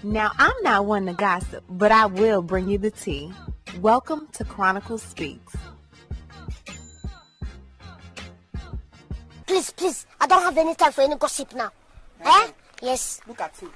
Now, I'm not one to gossip, but I will bring you the tea. Welcome to Chronicle Speaks. Please, I don't have any time for any gossip now. Eh? Yes. Look at you.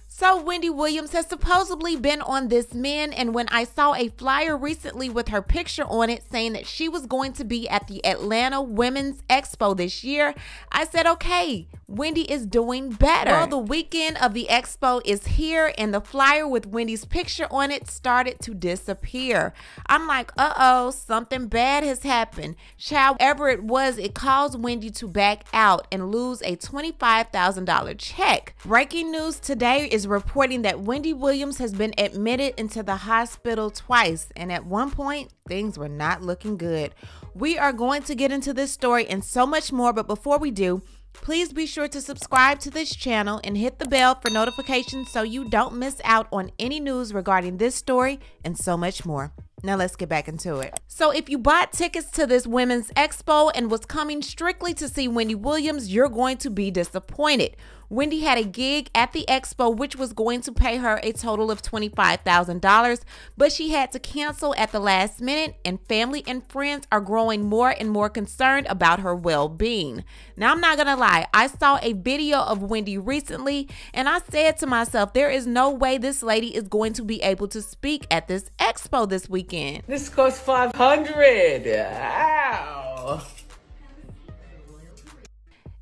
So Wendy Williams has supposedly been on This Man, and when I saw a flyer recently with her picture on it saying that she was going to be at the Atlanta Women's Expo this year, I said, okay, Wendy is doing better. Well, the weekend of the Expo is here, and the flyer with Wendy's picture on it started to disappear. I'm like, uh-oh, something bad has happened. However it was, it caused Wendy to back out and lose a $25,000 check. Breaking news today is reporting that Wendy Williams has been admitted into the hospital twice, and at one point, things were not looking good. We are going to get into this story and so much more, but before we do, please be sure to subscribe to this channel and hit the bell for notifications so you don't miss out on any news regarding this story and so much more. Now let's get back into it. So if you bought tickets to this Women's Expo and was coming strictly to see Wendy Williams, you're going to be disappointed. Wendy had a gig at the Expo which was going to pay her a total of $25,000, but she had to cancel at the last minute, and family and friends are growing more and more concerned about her well-being. Now, I'm not gonna lie, I saw a video of Wendy recently and I said to myself, there is no way this lady is going to be able to speak at this Expo this weekend. This costs $500. Ow.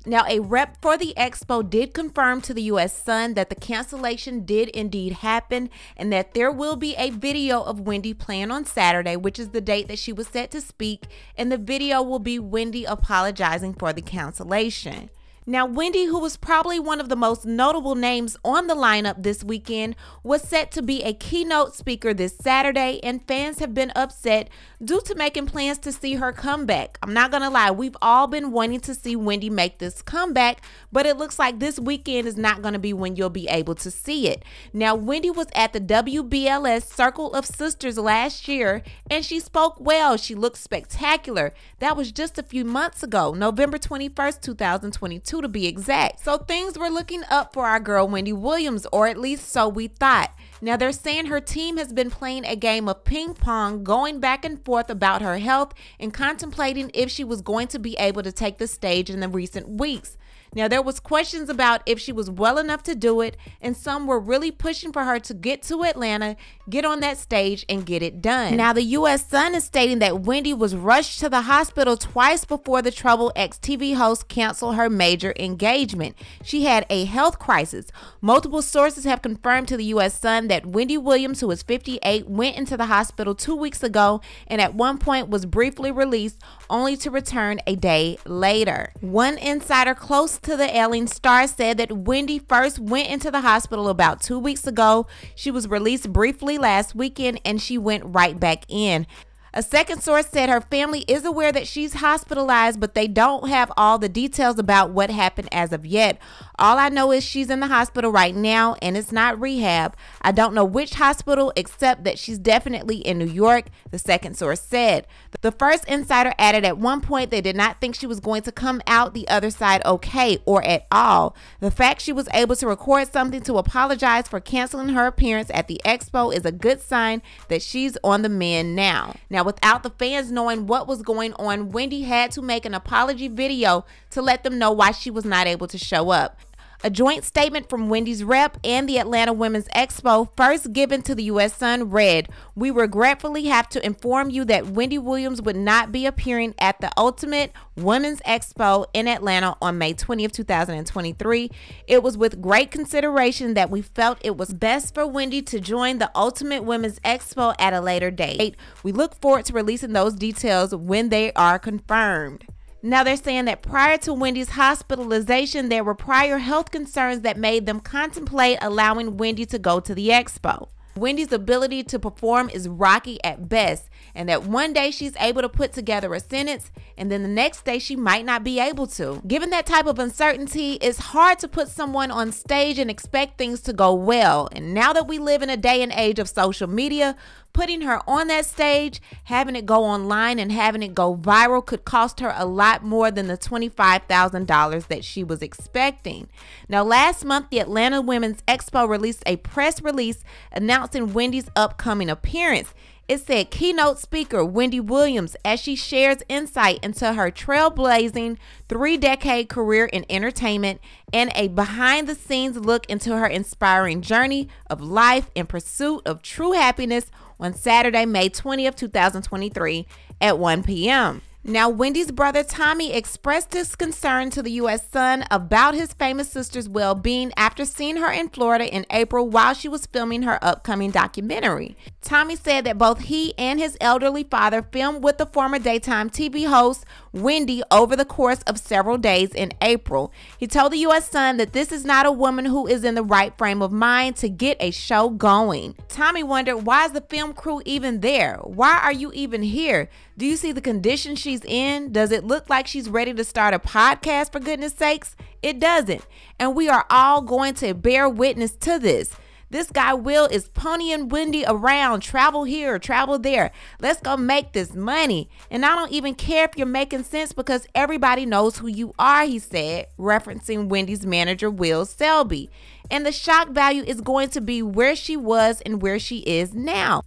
Now, a rep for the Expo did confirm to the U.S. Sun that the cancellation did indeed happen and that there will be a video of Wendy playing on Saturday, which is the date that she was set to speak, and the video will be Wendy apologizing for the cancellation. Now, Wendy, who was probably one of the most notable names on the lineup this weekend, was set to be a keynote speaker this Saturday, and fans have been upset due to making plans to see her comeback. I'm not gonna lie, we've all been wanting to see Wendy make this comeback, but it looks like this weekend is not gonna be when you'll be able to see it. Now, Wendy was at the WBLS Circle of Sisters last year, and she spoke well. She looked spectacular. That was just a few months ago, November 21st, 2022 to be exact. So things were looking up for our girl Wendy Williams, or at least so we thought. Now, they're saying her team has been playing a game of ping pong, going back and forth about her health and contemplating if she was going to be able to take the stage in the recent weeks. Now, there was questions about if she was well enough to do it, and some were really pushing for her to get to Atlanta, get on that stage, and get it done. Now, the U.S. Sun is stating that Wendy was rushed to the hospital twice before the Trouble X TV host canceled her major engagement. She had a health crisis. Multiple sources have confirmed to the U.S. Sun that Wendy Williams, who is 58, went into the hospital 2 weeks ago and at one point was briefly released, only to return a day later. One insider close to the ailing star said that Wendy first went into the hospital about 2 weeks ago. She was released briefly last weekend and she went right back in. A second source said her family is aware that she's hospitalized, but they don't have all the details about what happened as of yet. All I know is she's in the hospital right now and it's not rehab. I don't know which hospital, except that she's definitely in New York, the second source said. The first insider added at one point they did not think she was going to come out the other side okay or at all. The fact she was able to record something to apologize for canceling her appearance at the Expo is a good sign that she's on the mend now. Now, without the fans knowing what was going on, Wendy had to make an apology video to let them know why she was not able to show up. A joint statement from Wendy's rep and the Atlanta Women's Expo, first given to the U.S. Sun, read, "We regretfully have to inform you that Wendy Williams would not be appearing at the Ultimate Women's Expo in Atlanta on May 20th, 2023. It was with great consideration that we felt it was best for Wendy to join the Ultimate Women's Expo at a later date. We look forward to releasing those details when they are confirmed." Now, they're saying that prior to Wendy's hospitalization, there were prior health concerns that made them contemplate allowing Wendy to go to the Expo. Wendy's ability to perform is rocky at best, and that one day she's able to put together a sentence, and then the next day she might not be able to. Given that type of uncertainty, it's hard to put someone on stage and expect things to go well. And now that we live in a day and age of social media, Putting her on that stage, having it go online, and having it go viral could cost her a lot more than the $25,000 that she was expecting. Now, last month, the Atlanta Women's Expo released a press release announcing Wendy's upcoming appearance. It said keynote speaker Wendy Williams, as she shares insight into her trailblazing 3-decade career in entertainment and a behind-the-scenes look into her inspiring journey of life in pursuit of true happiness on Saturday, May 20th, 2023 at 1 p.m. Now, Wendy's brother Tommy expressed his concern to the U.S. Sun about his famous sister's well-being after seeing her in Florida in April while she was filming her upcoming documentary. Tommy said that both he and his elderly father filmed with the former daytime TV host Wendy over the course of several days in April. He told the U.S. Sun that this is not a woman who is in the right frame of mind to get a show going. Tommy wondered, why is the film crew even there? Why are you even here? Do you see the condition she's in? Does it look like she's ready to start a podcast, for goodness sakes? It doesn't. And we are all going to bear witness to this. This guy Will is ponying Wendy around, travel here, travel there. Let's go make this money. And I don't even care if you're making sense because everybody knows who you are, he said, referencing Wendy's manager, Will Selby. And the shock value is going to be where she was and where she is now.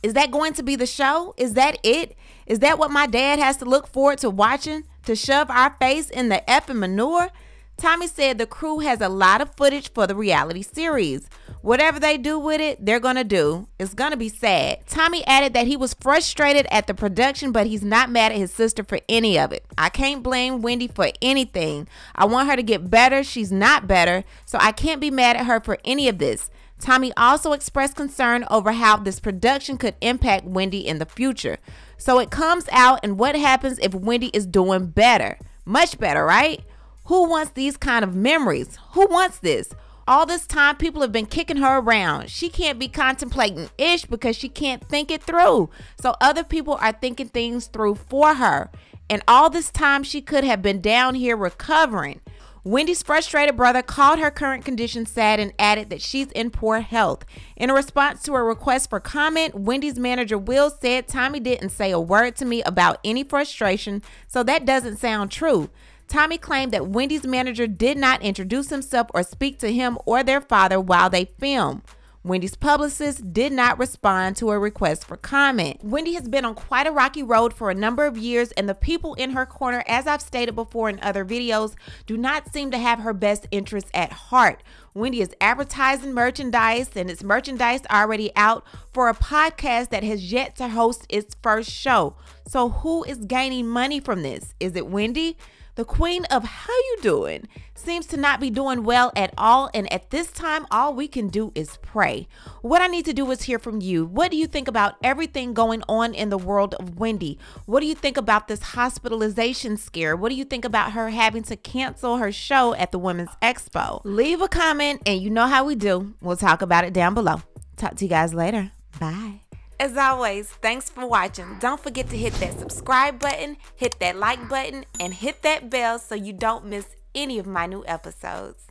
Is that going to be the show? Is that it? Is that what my dad has to look forward to watching? To shove our face in the effing manure? Tommy said the crew has a lot of footage for the reality series. Whatever they do with it, they're going to do. It's going to be sad. Tommy added that he was frustrated at the production, but he's not mad at his sister for any of it. I can't blame Wendy for anything. I want her to get better. She's not better, so I can't be mad at her for any of this. Tommy also expressed concern over how this production could impact Wendy in the future. So it comes out, and what happens if Wendy is doing better? Much better, right? Who wants these kind of memories? Who wants this? All this time, people have been kicking her around. She can't be contemplating ish because she can't think it through. So other people are thinking things through for her. And all this time, she could have been down here recovering. Wendy's frustrated brother called her current condition sad and added that she's in poor health. In a response to a request for comment, Wendy's manager Will said Tommy didn't say a word to me about any frustration, so that doesn't sound true. Tommy claimed that Wendy's manager did not introduce himself or speak to him or their father while they filmed. Wendy's publicist did not respond to a request for comment. Wendy has been on quite a rocky road for a number of years, and the people in her corner, as I've stated before in other videos, do not seem to have her best interests at heart. Wendy is advertising merchandise, and its merchandise already out for a podcast that has yet to host its first show. So who is gaining money from this? Is it Wendy? The queen of how you doing seems to not be doing well at all, and at this time all we can do is pray. What I need to do is hear from you. What do you think about everything going on in the world of Wendy? What do you think about this hospitalization scare? What do you think about her having to cancel her show at the Women's Expo? Leave a comment, and you know how we do. We'll talk about it down below. Talk to you guys later. Bye. As always, thanks for watching. Don't forget to hit that subscribe button, hit that like button, and hit that bell so you don't miss any of my new episodes.